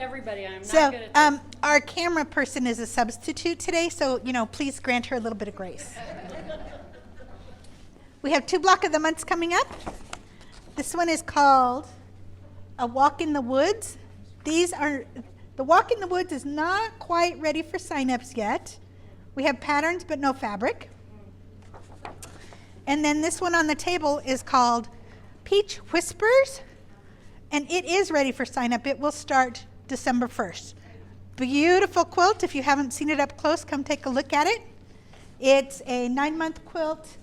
Everybody, I'm So, not good at this. our camera person is a substitute today, so, please grant her a little bit of grace. We have 2 block of the months coming up. This one is called A Walk in the Woods. The Walk in the Woods is not quite ready for signups yet. We have patterns, but no fabric. And then this one on the table is called Peach Whispers, and it is ready for sign up. It will start December 1st. Beautiful quilt. If you haven't seen it up close, come take a look at it. It's a 9-month quilt,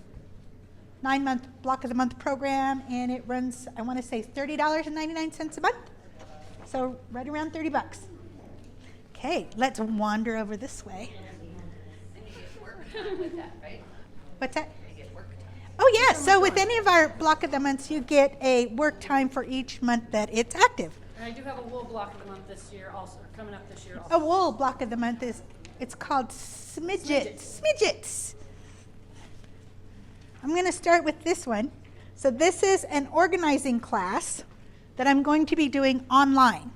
9-month block of the month program, and it runs, I want to say, $30.99 a month. So right around $30. Okay, let's wander over this way. And you get work time with that, right? What's that? You get work time. Oh yeah, so with any of our block of the months, you get a work time for each month that it's active. And I do have a wool block of the month this year also, or coming up this year A also. wool block of the month it's called Smidgets. Smidgets. I'm going to start with this one. So this is an organizing class that I'm going to be doing online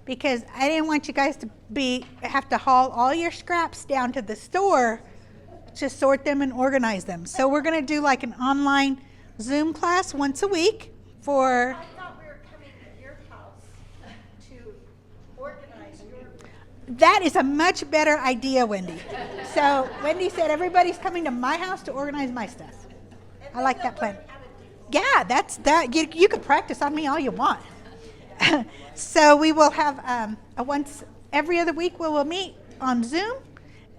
because I didn't want you guys to have to haul all your scraps down to the store to sort them and organize them. So we're going to do like an online Zoom class once a week for... I thought we were coming to your house to organize your... That is a much better idea, Wendy. So Wendy said everybody's coming to my house to organize my stuff. I like that plan. Yeah, that's that. You could practice on me all you want. So we will have a once every other week we will meet on Zoom,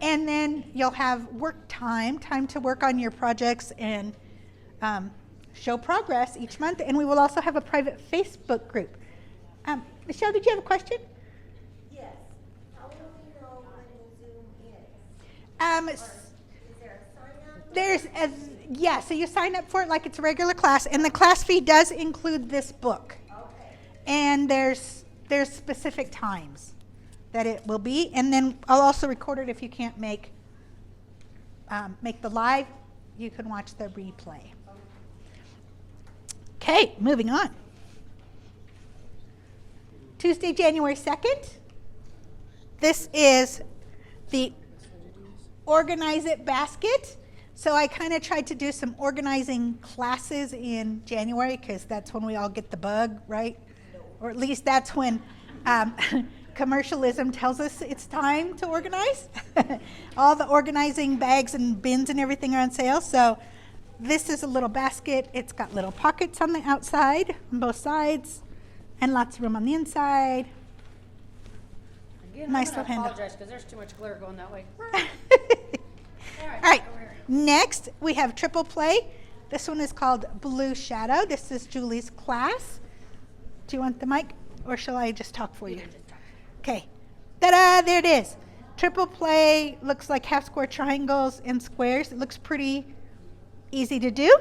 and then you'll have work time to work on your projects and show progress each month. And we will also have a private Facebook group. Michelle, did you have a question? Yes. How will we know when the Zoom is? Is there a sign up? So you sign up for it like it's a regular class, and the class fee does include this book. Okay. And there's specific times that it will be, and then I'll also record it if you can't make the live. You can watch the replay. Okay, moving on. Tuesday, January 2nd. This is the Organize It basket. So I kind of tried to do some organizing classes in January because that's when we all get the bug, right? Or at least that's when commercialism tells us it's time to organize. All the organizing bags and bins and everything are on sale. So this is a little basket. It's got little pockets on the outside, on both sides, and lots of room on the inside. Again, Nice I'm little going to handle. apologize because there's too much glare going that way. All right, next we have triple play. This one is called Blue Shadow. This is Julie's class. Do you want the mic, or shall I just talk for you? Okay. Ta-da, there it is. Triple play looks like half square triangles and squares. It looks pretty easy to do.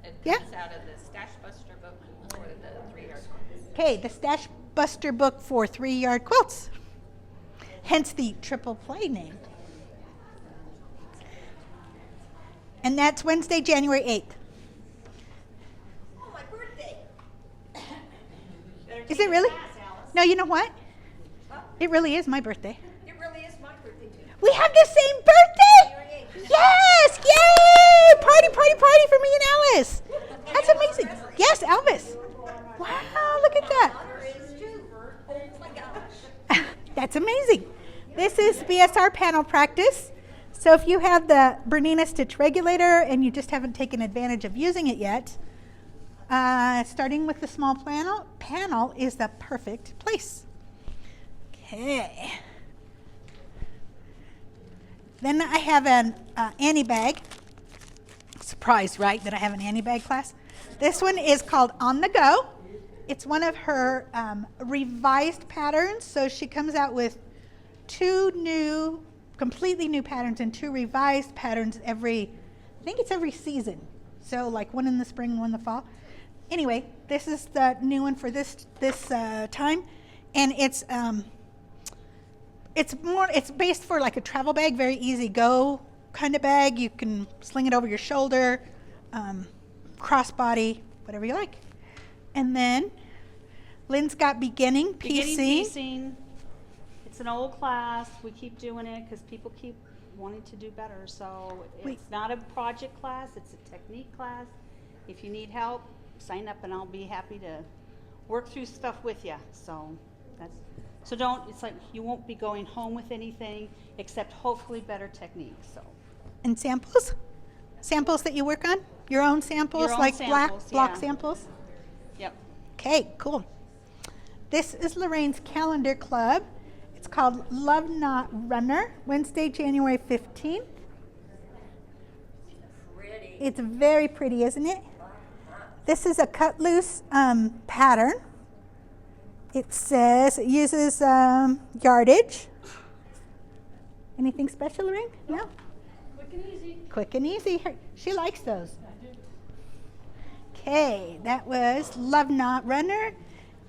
It Yeah. comes out of the Stash Buster book for the 3-yard quilts. Okay, the Stash Buster book for 3-yard quilts. Hence the triple play name. And that's Wednesday, January 8th. Oh, my birthday. Is it really? No, you know what? It really is my birthday. It really is my birthday too. We have the same birthday! Yes! Yay! Party, party, party for me and Alice. That's amazing. Yes, Elvis. Wow, look at that. Honor is too. Oh my gosh. That's amazing. This is BSR panel practice. So if you have the Bernina Stitch Regulator and you just haven't taken advantage of using it yet, starting with the small panel is the perfect place. Okay. Then I have an Annie bag. Surprised, right, that I have an Annie bag class? This one is called On the Go. It's one of her revised patterns. So she comes out with 2 completely new patterns and 2 revised patterns I think it's every season. So like one in the spring, one in the fall. Anyway, this is the new one for this time, and it's based for like a travel bag, very easy go kind of bag. You can sling it over your shoulder, crossbody, whatever you like. And then Lynn's got beginning Beginning piecing. piecing. It's an old class. We keep doing it because people keep wanting to do better. So it's not a project class. It's a technique class. If you need help, sign up and I'll be happy to work through stuff with you. So it's like you won't be going home with anything except hopefully better techniques. So. And samples? Samples that you work on? Your own samples, Your own like samples, block yeah. samples? Yep. Okay, cool. This is Lorraine's calendar club. It's called Love Not Runner, Wednesday, January 15th. Pretty. It's very pretty, isn't it? This is a cut loose pattern. It uses yardage. Anything special, Lorraine? No? Quick and easy. Quick and easy. She likes those. Okay, that was Love Not Runner.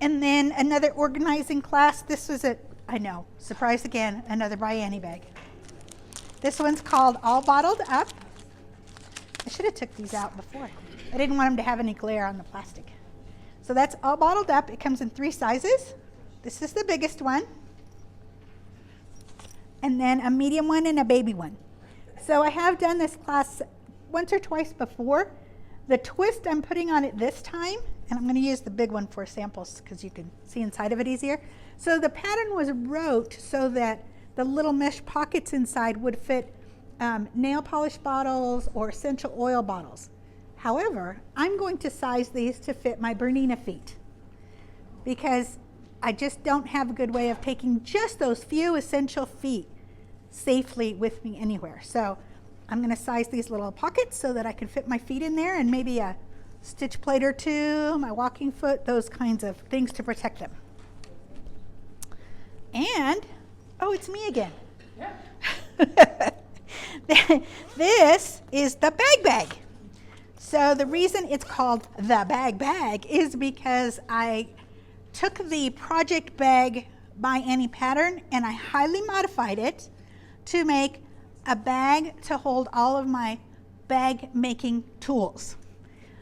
And then another organizing class. This was I know, surprise again, another Bianni bag. This one's called All Bottled Up. I should have took these out before. I didn't want them to have any glare on the plastic. So that's All Bottled Up. It comes in 3 sizes. This is the biggest one. And then a medium one and a baby one. So I have done this class once or twice before. The twist I'm putting on it this time, and I'm going to use the big one for samples because you can see inside of it easier. So the pattern was wrote so that the little mesh pockets inside would fit nail polish bottles or essential oil bottles. However, I'm going to size these to fit my Bernina feet because I just don't have a good way of taking just those few essential feet safely with me anywhere. So I'm going to size these little pockets so that I can fit my feet in there and maybe a stitch plate or two, my walking foot, those kinds of things to protect them. And, oh, it's me again. Yeah. This is the bag. So the reason it's called the bag is because I took the project bag by Annie pattern and I highly modified it to make a bag to hold all of my bag making tools.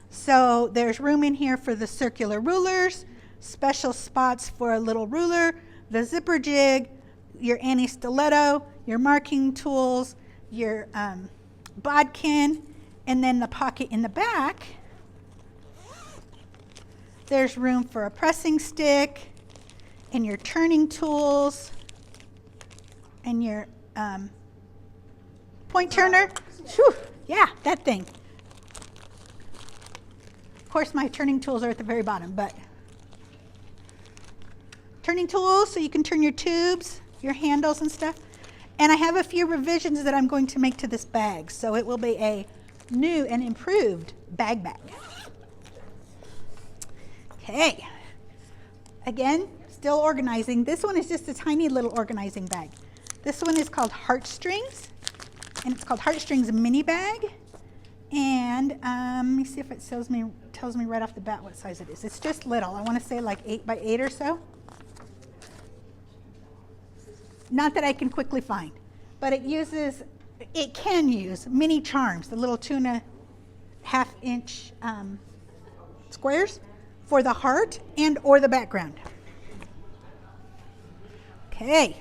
So there's room in here for the circular rulers, special spots for a little ruler, the zipper jig, your Annie stiletto, your marking tools, your bodkin, and then the pocket in the back. There's room for a pressing stick and your turning tools and your point turner. Whew, yeah, that thing. Of course, my turning tools are at the very bottom, but turning tools so you can turn your tubes, your handles and stuff. And I have a few revisions that I'm going to make to this bag, so it will be a new and improved bag. Okay. Again, still organizing. This one is just a tiny little organizing bag. This one is called Heartstrings, and it's called Heartstrings Mini Bag. And let me see if it tells me right off the bat what size it is. It's just little. I want to say like 8 by 8 or so. Not that I can quickly find, but it can use mini charms, the little 2.5 inch squares for the heart and or the background. Okay,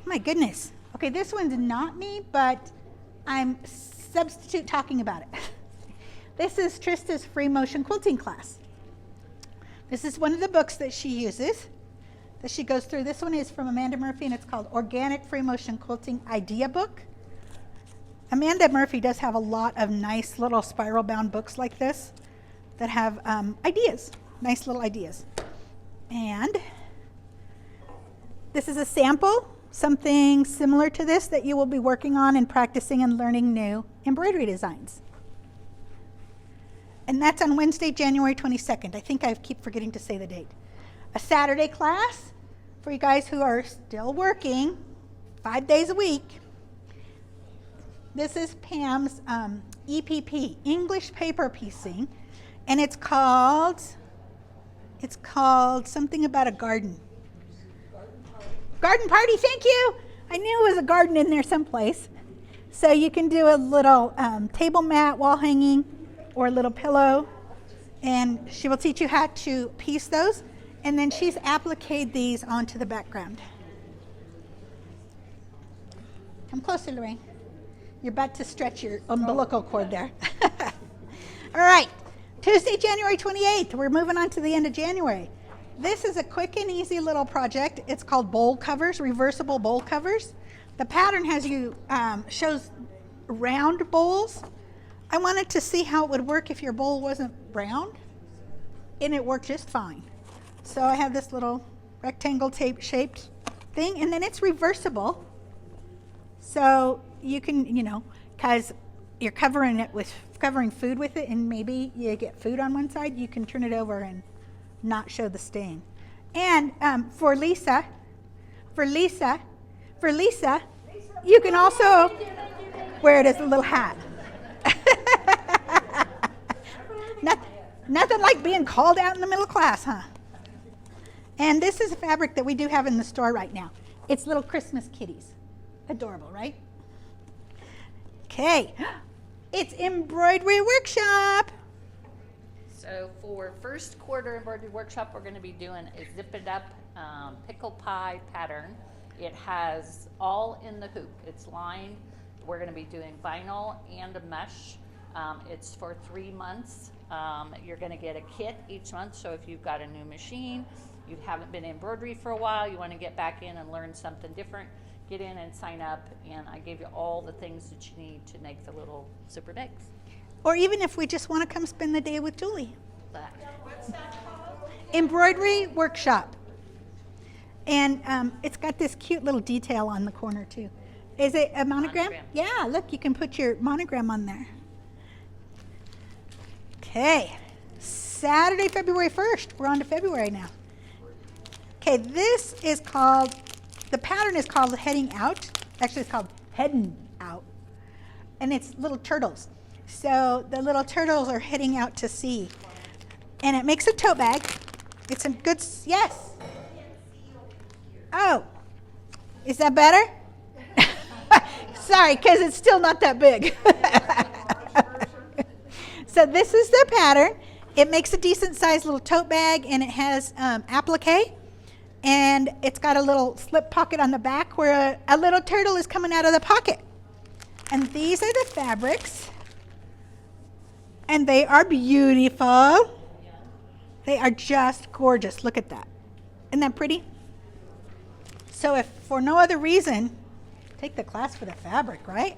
my goodness. Okay, this one's not me, but I'm substitute talking about it. This is Trista's free motion quilting class. This is one of the books that she uses, that she goes through. This one is from Amanda Murphy, and it's called Organic Free Motion Quilting Idea Book. Amanda Murphy does have a lot of nice little spiral bound books like this that have ideas, nice little ideas. And this is a sample, something similar to this that you will be working on and practicing and learning new embroidery designs. And that's on Wednesday, January 22nd. I think I keep forgetting to say the date. A Saturday class for you guys who are still working 5 days a week. This is Pam's EPP, English Paper Piecing, and it's called something about a garden. Garden party, thank you. I knew it was a garden in there someplace. So you can do a little table mat, wall hanging, or a little pillow, and she will teach you how to piece those. And then she's appliqued these onto the background. Come closer, Lorraine. You're about to stretch your umbilical cord there. All right, Tuesday, January 28th. We're moving on to the end of January. This is a quick and easy little project. It's called bowl covers, reversible bowl covers. The pattern has you shows round bowls. I wanted to see how it would work if your bowl wasn't round, and it worked just fine. So I have this little rectangle tape shaped thing, and then it's reversible. So you can, because you're covering food with it, and maybe you get food on one side, you can turn it over and not show the stain. And for Lisa, you can also wear it as a little hat. Nothing like being called out in the middle of class, huh? And this is a fabric that we do have in the store right now. It's little Christmas kitties. Adorable, right? Okay, it's embroidery workshop. So for first quarter embroidery workshop, we're going to be doing a zip it up pickle pie pattern. It has all in the hoop. It's lined. We're going to be doing vinyl and a mesh. It's for 3 months. You're going to get a kit each month. So if you've got a new machine, you haven't been embroidery for a while, you want to get back in and learn something different, get in and sign up. And I gave you all the things that you need to make the little super bags. Or even if we just want to come spend the day with Julie. What's that called? Embroidery workshop. And it's got this cute little detail on the corner too. Is it a monogram? Monogram. Yeah, look, you can put your monogram on there. Okay, Saturday, February 1st. We're on to February now. Okay, this is called, the pattern is called Heading Out. Actually, it's called Heading Out. And it's little turtles. So the little turtles are heading out to sea. And it makes a tote bag. It's a good, yes. Oh, is that better? Sorry, because it's still not that big. So this is the pattern. It makes a decent sized little tote bag, and it has applique. And it's got a little slip pocket on the back where a little turtle is coming out of the pocket. And these are the fabrics. And they are beautiful. They are just gorgeous. Look at that. Isn't that pretty? So if for no other reason, take the class for the fabric, right?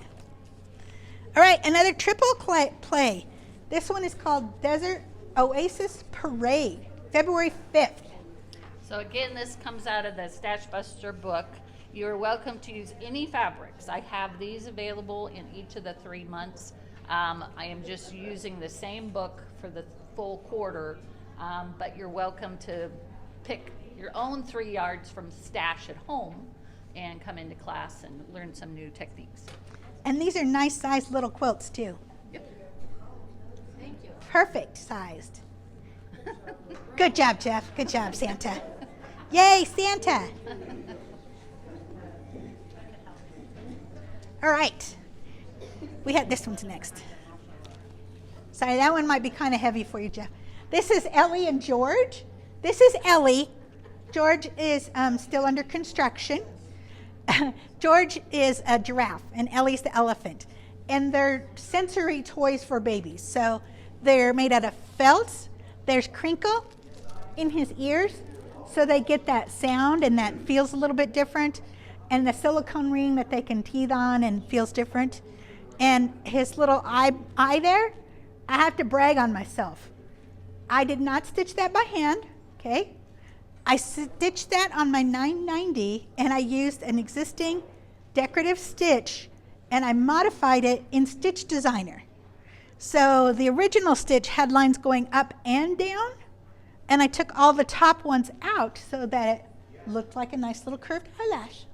All right, another triple play. This one is called Desert Oasis Parade, February 5th. So again, this comes out of the Stash Buster book. You're welcome to use any fabrics. I have these available in each of the 3 months. I am just using the same book for the full quarter, but you're welcome to pick your own 3 yards from Stash at home and come into class and learn some new techniques. And these are nice sized little quilts too. Yep. Thank you. Perfect sized. Good job, Jeff. Good job, Santa. Yay, Santa. All right. We have this one's next. Sorry, that one might be kind of heavy for you, Jeff. This is Ellie and George. This is Ellie. George is still under construction. George is a giraffe, and Ellie's the elephant. And they're sensory toys for babies. So they're made out of felt. There's crinkle in his ears, so they get that sound, and that feels a little bit different. And the silicone ring that they can teeth on and feels different. And his little eye there, I have to brag on myself. I did not stitch that by hand, okay? I stitched that on my 990, and I used an existing decorative stitch, and I modified it in Stitch Designer. So the original stitch had lines going up and down, and I took all the top ones out so that it looked like a nice little curved eyelash.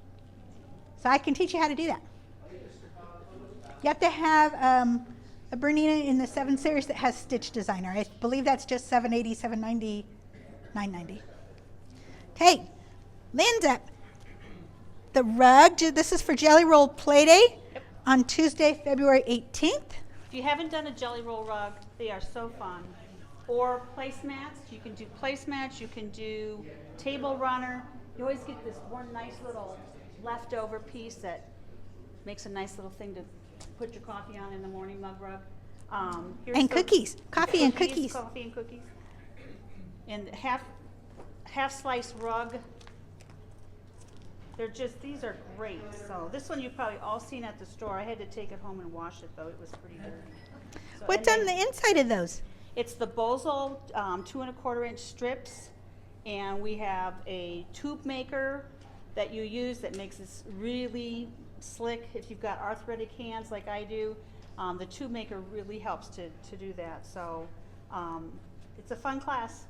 So I can teach you how to do that. You have to have a Bernina in the 7 series that has Stitch Designer. I believe that's just 780, 790, 990. Okay, Linda, the rug, this is for Jelly Roll Playday on Tuesday, February 18th. If you haven't done a jelly roll rug, they are so fun. Or placemats. You can do placemats. You can do table runner. You always get this one nice little leftover piece that makes a nice little thing to put your coffee on in the morning, mug rug. Here's And the- cookies. Coffee and cookies. Coffee and cookies. And half slice rug. These are great. So this one you've probably all seen at the store. I had to take it home and wash it though. It was pretty dirty. So, What's and on then the inside of those? It's the Bozo 2 1/4 inch strips. And we have a tube maker that you use that makes this really slick. If you've got arthritic hands like I do, the tube maker really helps to do that. So it's a fun class.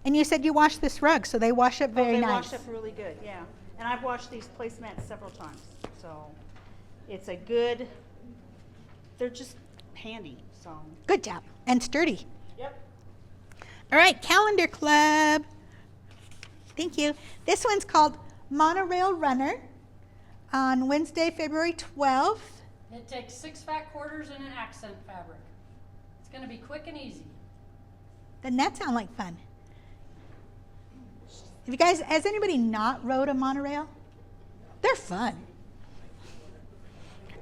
And you said you washed this rug, so they wash up very they nice. wash up really good, yeah. And I've washed these placemats several times. So it's a good, they're just handy, so. Good job. And sturdy. Yep. All right, calendar club. Thank you. This one's called Monorail Runner on Wednesday, February 12th. It takes 6 fat quarters and an accent fabric. It's gonna be quick and easy. Doesn't that sound like fun? Have you guys, has anybody not rode a monorail? They're fun.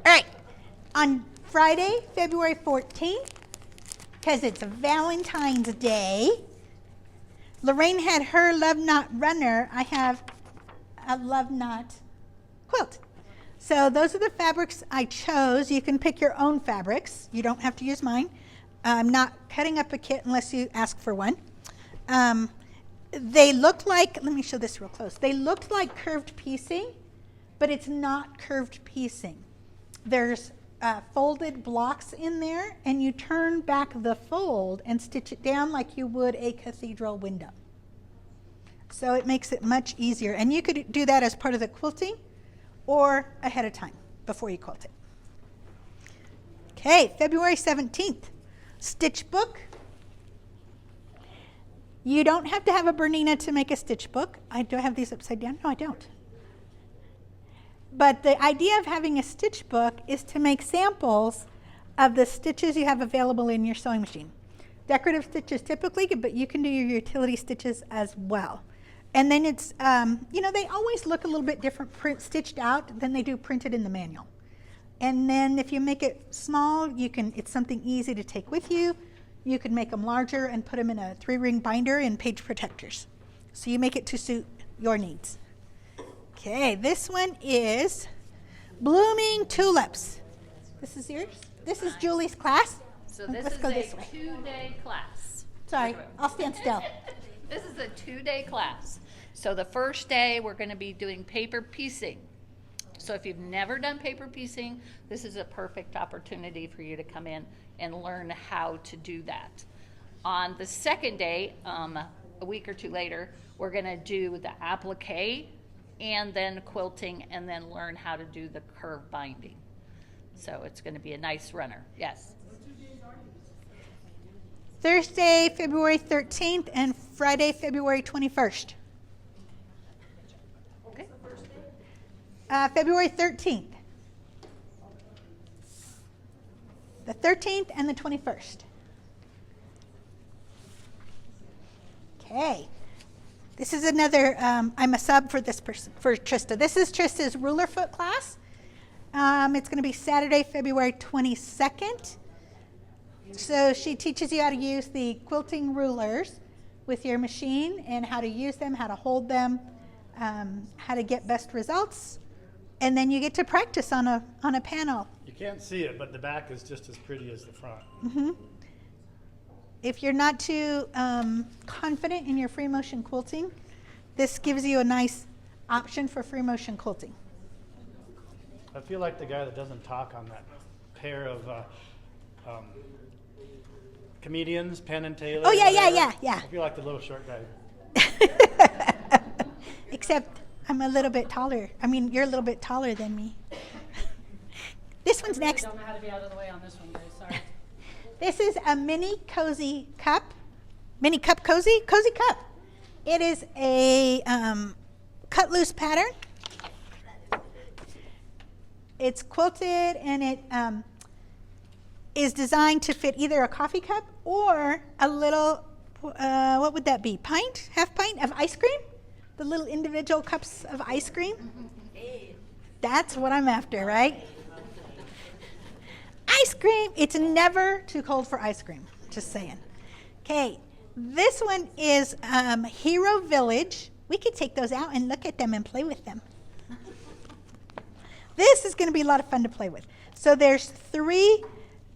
All right, on Friday, February 14th, because it's Valentine's Day, Lorraine had her Love Knot runner. I have a Love Knot quilt. So those are the fabrics I chose. You can pick your own fabrics. You don't have to use mine. I'm not cutting up a kit unless you ask for one. They looked like, let me show this real close. They looked like curved piecing, but it's not curved piecing. There's folded blocks in there, and you turn back the fold and stitch it down like you would a cathedral window. So it makes it much easier. And you could do that as part of the quilting or ahead of time before you quilt it. Okay, February 17th, stitch book. You don't have to have a Bernina to make a stitch book. Do I have these upside down? No, I don't. But the idea of having a stitch book is to make samples of the stitches you have available in your sewing machine. Decorative stitches typically, but you can do your utility stitches as well. And then it's, they always look a little bit different stitched out than they do printed in the manual. And then if you make it small, it's something easy to take with you. You could make them larger and put them in a 3-ring binder and page protectors. So you make it to suit your needs. Okay, this one is Blooming Tulips. This is yours? This is Julie's class. So this Let's is go a this way. 2-day class. Sorry, I'll stand still. This is a 2-day class. So the first day we're going to be doing paper piecing. So if you've never done paper piecing, this is a perfect opportunity for you to come in and learn how to do that. On the second day, a week or two later, we're going to do the applique and then quilting and then learn how to do the curve binding. So it's going to be a nice runner. Yes. Thursday, February 13th, and Friday, February 21st. Okay. February 13th. The 13th and the 21st. Okay. This is another, I'm a sub for this person, for Trista. This is Trista's ruler foot class. It's going to be Saturday, February 22nd. So she teaches you how to use the quilting rulers with your machine and how to use them, how to hold them, how to get best results. And then you get to practice on a panel. You can't see it, but the back is just as pretty as the front. Mm-hmm. If you're not too confident in your free motion quilting, this gives you a nice option for free motion quilting. I feel like the guy that doesn't talk on that pair of comedians, Penn and Taylor. Oh, yeah, yeah, whatever. yeah. I feel like the little short guy. Except I'm a little bit taller. I mean, you're a little bit taller than me. This one's I really next. don't know how to be out of the way on this one, guys. Sorry. This is a mini cozy cup. Mini cup cozy? Cozy cup. It is a cut loose pattern. It's quilted and it is designed to fit either a coffee cup or a little what would that be? Half pint of ice cream? The little individual cups of ice cream? That's what I'm after, right? Ice cream. It's never too cold for ice cream. Just saying. Okay, this one is Hero Village. We could take those out and look at them and play with them. This is going to be a lot of fun to play with. So there's 3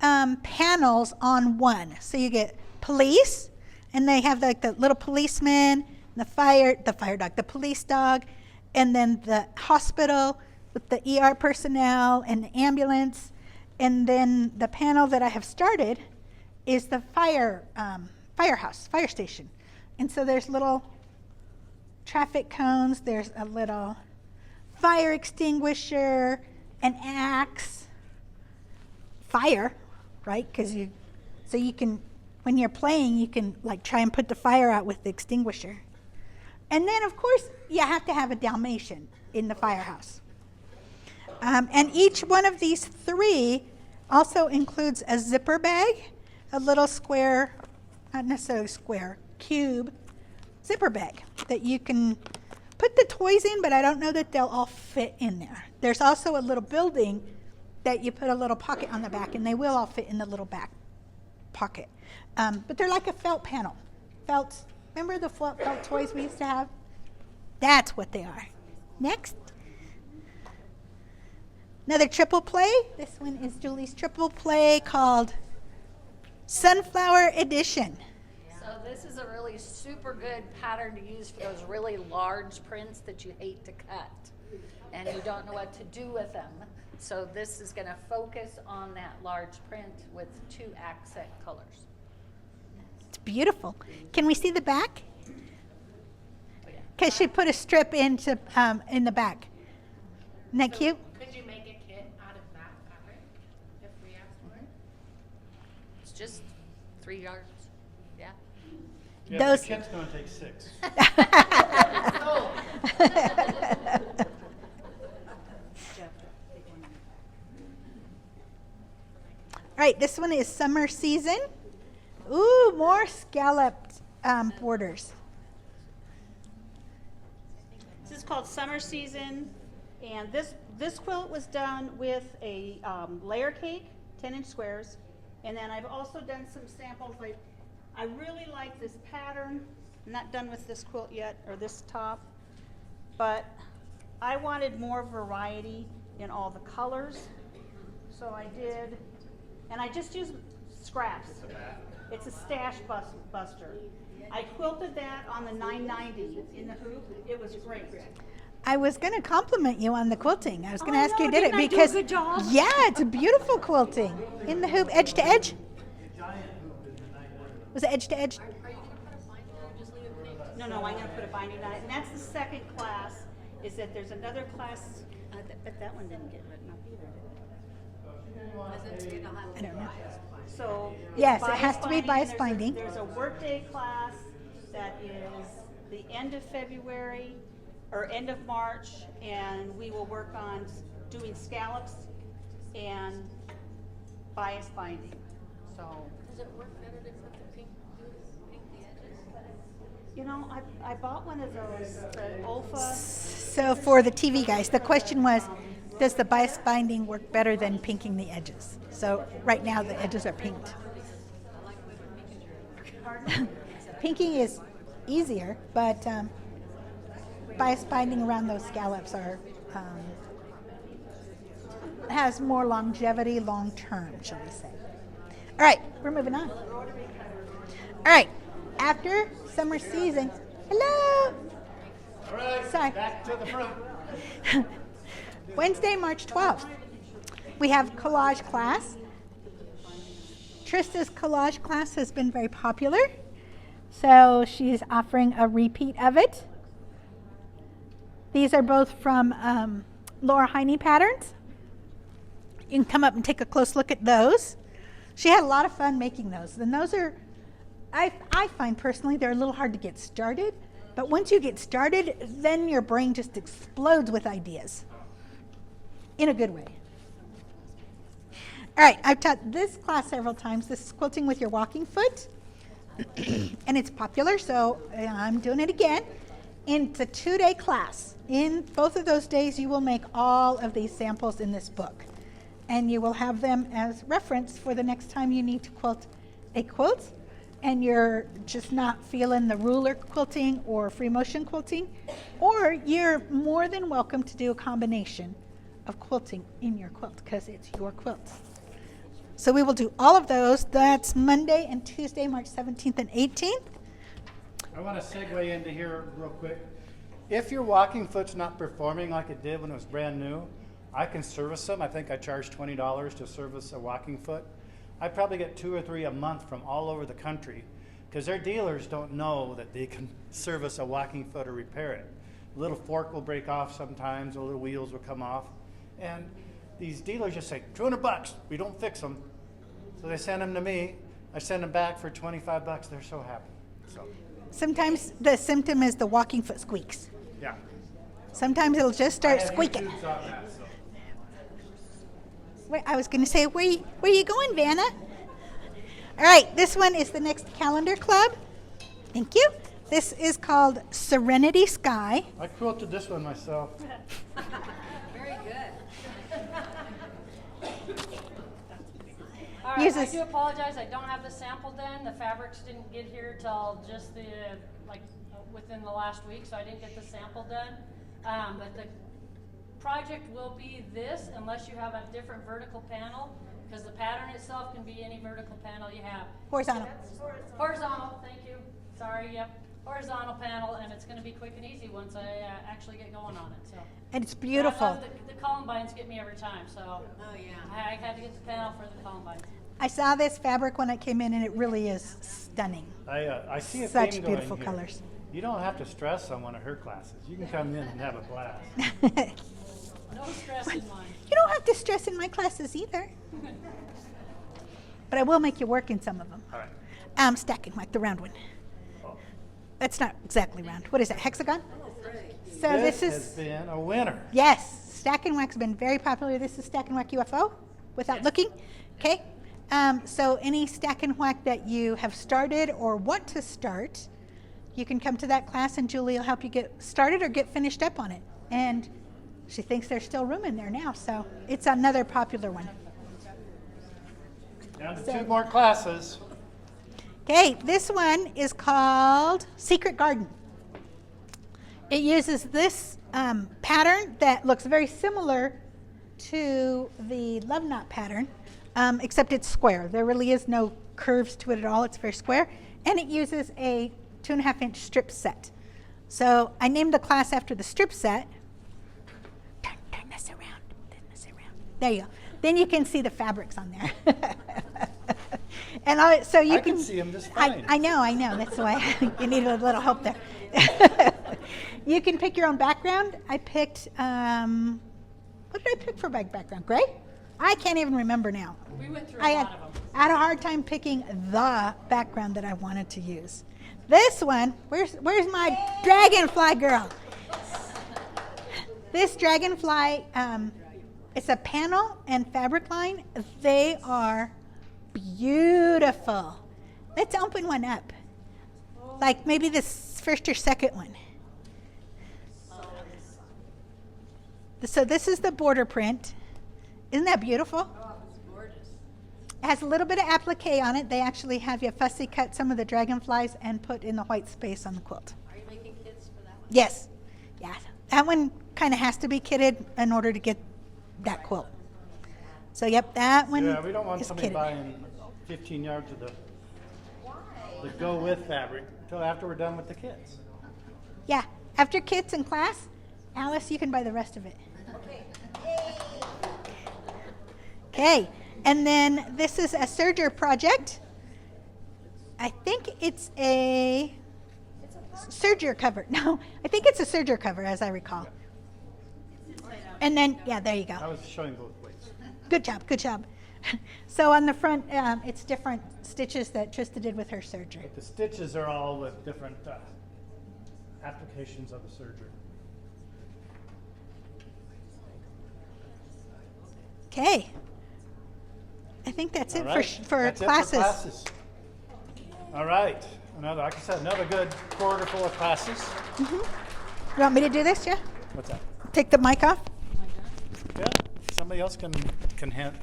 panels on one. So you get police, and they have like the little policeman, the fire dog, the police dog, and then the hospital with the ER personnel and the ambulance. And then the panel that I have started is the firehouse, fire station. And so there's little traffic cones, there's a little fire extinguisher, an axe, fire, right? So you can, when you're playing, you can like try and put the fire out with the extinguisher. And then of course, you have to have a Dalmatian in the firehouse. And each one of these 3 also includes a zipper bag, a little square, not necessarily square, cube zipper bag that you can put the toys in, but I don't know that they'll all fit in there. There's also a little building that you put a little pocket on the back, and they will all fit in the little back pocket. But they're like a felt panel. Felts. Remember the felt toys we used to have? That's what they are. Next. Another triple play. This one is Julie's triple play called Sunflower Edition. So this is a really super good pattern to use for those really large prints that you hate to cut and you don't know what to do with them. So this is going to focus on that large print with 2 accent colors. It's beautiful. Can we see the back? Oh, yeah. Because she put a strip into in the back. Isn't that cute? Could you make a kit out of that fabric if we asked for it? It's just 3 yards. Yeah. Yeah, Those- the kit's going to take 6. All right, this one is Summer Season. Ooh, more scalloped borders. This is called Summer Season, and this quilt was done with a layer cake, 10-inch squares, and then I've also done some samples. I really like this pattern. I'm not done with this quilt yet, or this top, but I wanted more variety in all the colors, so I did, and I just used scraps. It's a stash buster. I quilted that on the 990 in the hoop. It was great. I was going to compliment you on the quilting. I was going to Oh, ask no, you did it didn't I do a because good job? yeah, it's a beautiful quilting in the hoop, edge to edge. Was it edge to edge? No, I'm going to put a binding on it. And that's the second class, is that there's another class, but that one didn't get written up either. I don't know. So. Yes, it's it has to be bias and binding. There's a workday class that is the end of February, or end of March, and we will work on doing scallops and bias binding, so. Does it work better to put the pink the edges? You know, I bought one of those, the Olfa. So for the TV guys, the question was, does the bias binding work better than pinking the edges? So right now the edges are pinked. Pinking is easier, but bias binding around those scallops are has more longevity long term, shall we say. All right, we're moving on. All right, after summer season, hello. All right, Sorry. back to the front. Wednesday, March 12th, we have collage class. Trista's collage class has been very popular, so she's offering a repeat of it. These are both from Laura Heine Patterns. You can come up and take a close look at those. She had a lot of fun making those, and those are, I find personally, they're a little hard to get started, but once you get started, then your brain just explodes with ideas in a good way. All right, I've taught this class several times. This is quilting with your walking foot. and it's popular, so I'm doing it again. And it's a 2-day class. In both of those days, you will make all of these samples in this book. And you will have them as reference for the next time you need to quilt a quilt, and you're just not feeling the ruler quilting or free motion quilting, or you're more than welcome to do a combination of quilting in your quilt because it's your quilt. So we will do all of those. That's Monday and Tuesday, March 17th and 18th. I want to segue into here real quick. If your walking foot's not performing like it did when it was brand new, I can service them. I think I charge $20 to service a walking foot. I probably get 2 or 3 a month from all over the country because their dealers don't know that they can service a walking foot or repair it. A little fork will break off sometimes, or little wheels will come off. And these dealers just say, $200, we don't fix them. So they send them to me. I send them back for $25. They're so happy. So. Sometimes the symptom is the walking foot squeaks. Yeah. Sometimes it'll just start I have squeaking. YouTubes on that, so. Wait, I was going to say, where you going, Vanna? All right, this one is the next calendar club. Thank you. This is called Serenity Sky. I quilted this one myself. Very good. All right, I Uses- do apologize, I don't have the sample done. The fabrics didn't get here till just within the last week, so I didn't get the sample done. But the project will be this unless you have a different vertical panel, because the pattern itself can be any vertical panel you have. Horizontal. Horizontal, thank you. Sorry, yep. Horizontal panel, and it's going to be quick and easy once I actually get going on it. So. And it's I beautiful. love the Columbines get me every time, so. Oh, yeah. I had to get the panel for the Columbines. I saw this fabric when it came in, and it really is stunning. I see a Such theme going beautiful here. colors. You don't have to stress on one of her classes. You can come in and have a blast. No stress in mine. You don't have to stress in my classes either. But I will make you work in some of them. All right. Stacking like the round one. Oh. That's not exactly round. What is that, hexagon? So this has is, been a winner. yes, Stack and Wax has been very popular. This is Stack and Whack UFO, without looking. Okay. So any Stack and Whack that you have started or want to start, you can come to that class and Julie will help you get started or get finished up on it. And she thinks there's still room in there now, so it's another popular one. Down to So- 2 more classes. Okay, this one is called Secret Garden. It uses this pattern that looks very similar to the love knot pattern, except it's square. There really is no curves to it at all. It's very square. And it uses a 2.5-inch strip set. So I named the class after the strip set. Turn this around. Turn this around. There you go. Then you can see the fabrics on there. And so you I can see 'em just I fine. know. That's why you need a little help there. You can pick your own background. I picked, what did I pick for background? Gray? I can't even remember now. We went through a I lot of them. had a hard time picking the background that I wanted to use. This one, where's my dragonfly girl? This dragonfly, it's a panel and fabric line. They are beautiful. Let's open one up. Like maybe this first or second one. So this is the border print. Isn't that beautiful? Oh, it's gorgeous. It has a little bit of applique on it. They actually have you fussy cut some of the dragonflies and put in the white space on the quilt. Are you making kits for that one? Yes. Yeah. That one kind of has to be kitted in order to get that quilt. So yep, that one Yeah, we don't want is somebody kitted. buying 15 yards of the go with fabric until after we're done with the kits. Yeah. After kits in class, Alice, you can buy the rest of it. Okay. Okay, and then this is a serger project. I think it's a serger cover. No, I think it's a serger cover, as I recall. And then, yeah, there you I go. was showing both ways. Good job, good job. So on the front, it's different stitches that Trista did with her serger. But the stitches are all with different applications of the surgery. Okay. I think that's All it right. for That's it classes. classes. All right, another, like I said, another good quarter full of classes. You want me to do this, yeah? What's that? Take the mic off? Yeah, somebody else can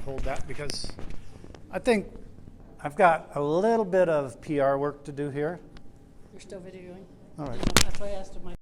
hold that, because I think I've got a little bit of PR work to do here. You're still videoing? All right. That's why I asked him.